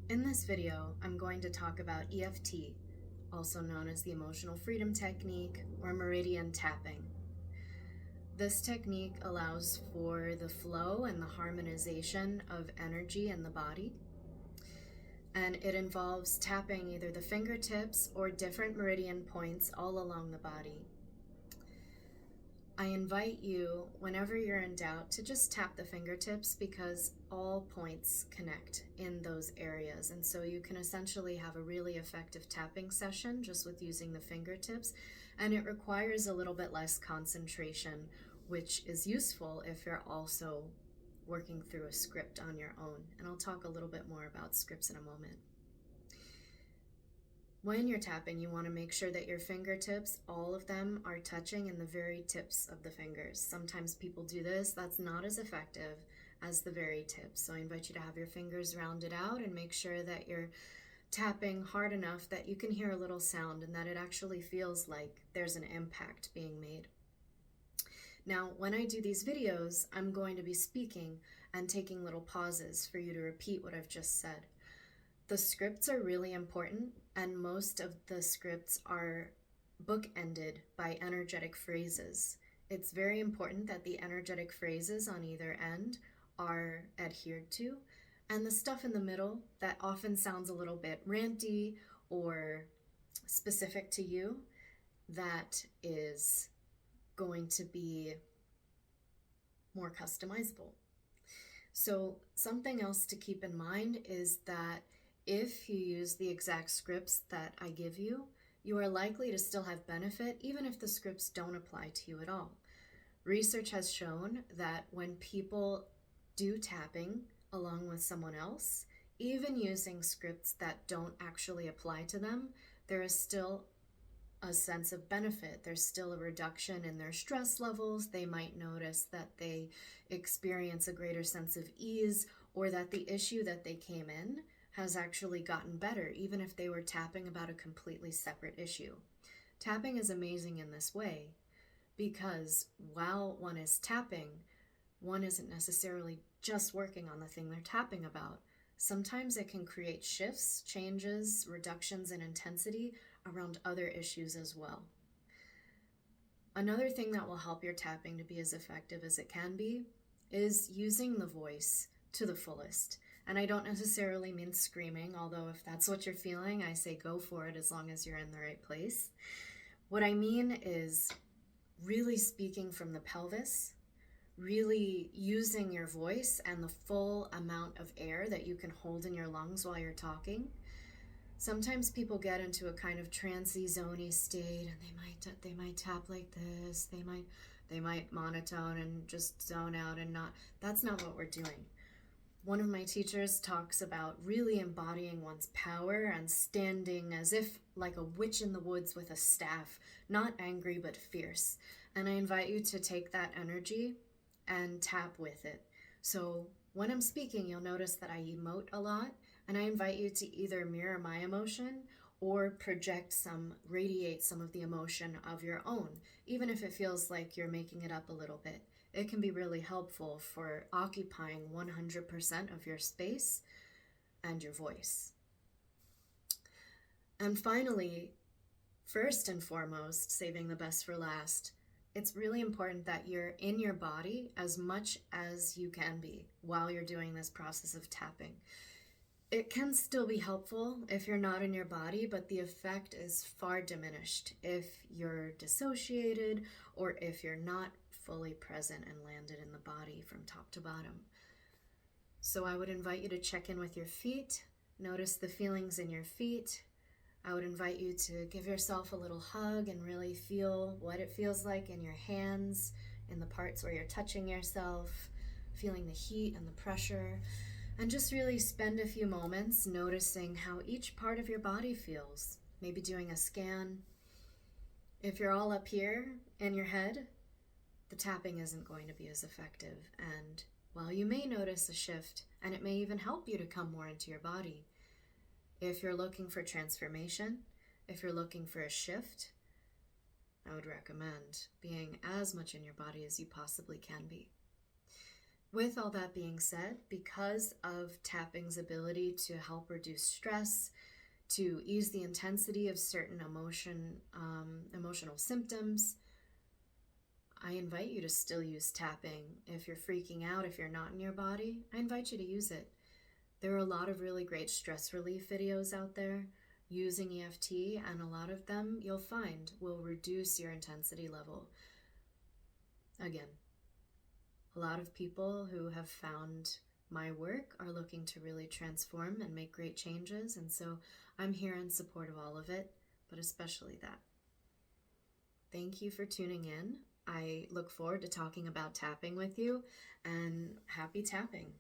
In this video, I'm going to talk about EFT, also known as the Emotional Freedom Technique or Meridian Tapping. This technique allows for the flow and the harmonization of energy in the body, and it involves tapping either the fingertips or different meridian points all along the body. I invite you, whenever you're in doubt, to just tap the fingertips because all points connect in those areas. And so you can essentially have a really effective tapping session just with using the fingertips. And it requires a little bit less concentration, which is useful if you're also working through a script on your own. And I'll talk a little bit more about scripts in a moment. When you're tapping, you want to make sure that your fingertips, all of them, are touching in the very tips of the fingers. Sometimes people do this. That's not as effective as the very tips. So I invite you to have your fingers rounded out and make sure that you're tapping hard enough that you can hear a little sound and that it actually feels like there's an impact being made. Now, when I do these videos, I'm going to be speaking and taking little pauses for you to repeat what I've just said. The scripts are really important, and most of the scripts are bookended by energetic phrases. It's very important that the energetic phrases on either end are adhered to, and the stuff in the middle that often sounds a little bit ranty or specific to you, that is going to be more customizable. So something else to keep in mind is that if you use the exact scripts that I give you, you are likely to still have benefit even if the scripts don't apply to you at all. Research has shown that when people do tapping along with someone else, even using scripts that don't actually apply to them, there is still a sense of benefit. There's still a reduction in their stress levels. They might notice that they experience a greater sense of ease, or that the issue that they came in has actually gotten better, even if they were tapping about a completely separate issue. Tapping is amazing in this way because while one is tapping, one isn't necessarily just working on the thing they're tapping about. Sometimes it can create shifts, changes, reductions in intensity around other issues as well. Another thing that will help your tapping to be as effective as it can be is using the voice to the fullest. And I don't necessarily mean screaming, although if that's what you're feeling, I say go for it as long as you're in the right place. What I mean is really speaking from the pelvis, really using your voice and the full amount of air that you can hold in your lungs while you're talking. Sometimes people get into a kind of trancey, zony state, and they might tap like this. They might monotone and just zone out and not. That's not what we're doing. One of my teachers talks about really embodying one's power and standing as if like a witch in the woods with a staff, not angry but fierce. And I invite you to take that energy and tap with it. So when I'm speaking, you'll notice that I emote a lot, and I invite you to either mirror my emotion or radiate some of the emotion of your own, even if it feels like you're making it up a little bit. It can be really helpful for occupying 100% of your space and your voice. And finally, first and foremost, saving the best for last, it's really important that you're in your body as much as you can be while you're doing this process of tapping. It can still be helpful if you're not in your body, but the effect is far diminished if you're dissociated or if you're not fully present and landed in the body from top to bottom. So I would invite you to check in with your feet, notice the feelings in your feet. I would invite you to give yourself a little hug and really feel what it feels like in your hands, in the parts where you're touching yourself, feeling the heat and the pressure. And just really spend a few moments noticing how each part of your body feels. Maybe doing a scan. If you're all up here in your head, the tapping isn't going to be as effective. And while you may notice a shift, and it may even help you to come more into your body, if you're looking for transformation, if you're looking for a shift, I would recommend being as much in your body as you possibly can be. With all that being said, because of tapping's ability to help reduce stress, to ease the intensity of certain emotional symptoms, I invite you to still use tapping. If you're freaking out, if you're not in your body, I invite you to use it. There are a lot of really great stress relief videos out there using EFT, and a lot of them you'll find will reduce your intensity level. Again, a lot of people who have found my work are looking to really transform and make great changes, and so I'm here in support of all of it, but especially that. Thank you for tuning in. I look forward to talking about tapping with you, and happy tapping.